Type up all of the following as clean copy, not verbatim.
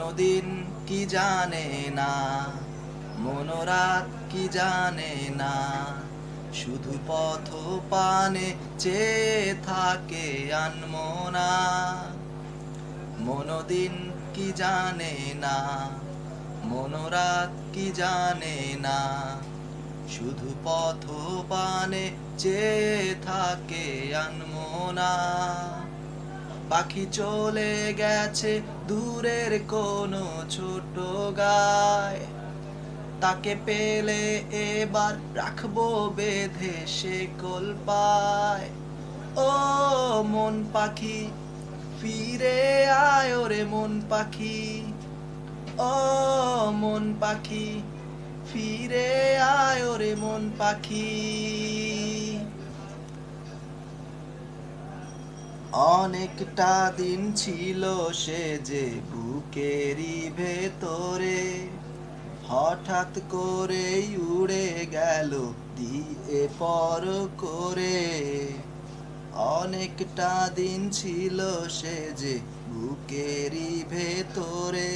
মনদিন কি জানে না, মনোরাত কি জানে না, শুধু পথ পানে চেয়ে থাকে আনমনা। মনদিন কি জানে না, মনোরাত কি জানে না, শুধু পথ পানে চেয়ে থাকে আনমনা। পাখি চলে গেছে দূরের কোনো ছোট গায়, তাকে পেলে এবার রাখবো বেঁধে শেকল পায়। ও মন পাখি ফিরে আয় রে মন পাখি, ও মন পাখি ফিরে আয় রে মন পাখি। অনেকটা দিন ছিল সে যে বুকেরই ভেতরে, হঠাৎ করে উড়ে গেল দিয়ে পর করে। অনেকটা দিন ছিল সে যে বুকেরই ভেতরে,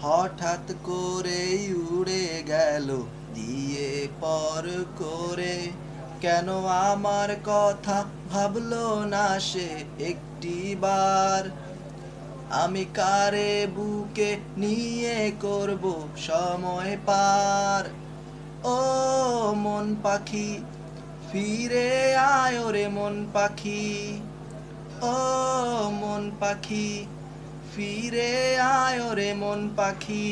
হঠাৎ করে উড়ে গেল দিয়ে পর করে। কেন আমার কথা ভাবলো না সে একটিবার, আমি কারে বুকে নিয়ে করব সময় পার। ও মন পাখি ফিরে আয় রে মন পাখি, ও মন পাখি ফিরে আয় রে মন পাখি।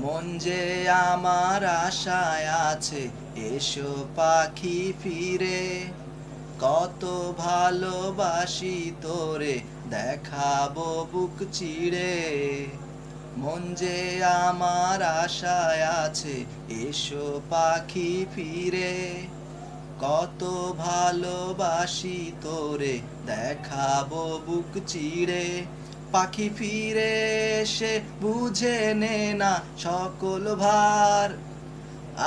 মন যে আমার আশায় আছে, এসো পাখি ফিরে, কত ভালোবাসি তোরে দেখাবো বুক চিড়ে। মন যে আমার আশায় আছে, এসো পাখি ফিরে, কত ভালোবাসি তোরে দেখাবো বুক চিড়ে। পাখি ফিরে এসে বুঝে নে না সকল ভার,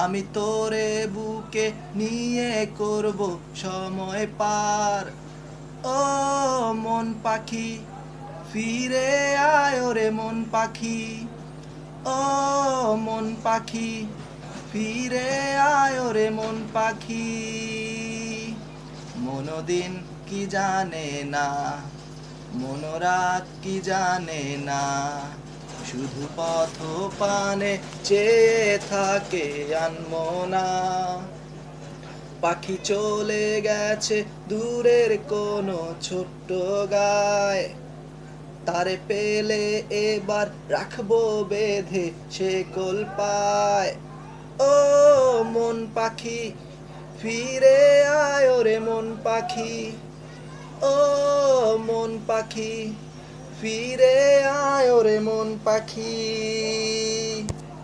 আমি তোরে বুকে নিয়ে করব সময় পার। ও মন পাখি ফিরে আয় রে মন পাখি, ও মন পাখি ফিরে আয় রে মন পাখি। মনদিন কি জানে না, মনোরাত কি জানে না, শুধু পথ পানে চেয়ে থাকে আনমনা। পাখি চলে গেছে দূরের কোনো ছোট্ট গায়, তারে পেলে এবার রাখবো বেঁধে শেকল পায়। ও মন পাখি ফিরে আয় রে মন পাখি, ও মন পাখি ফিরে আয় রে মন পাখি।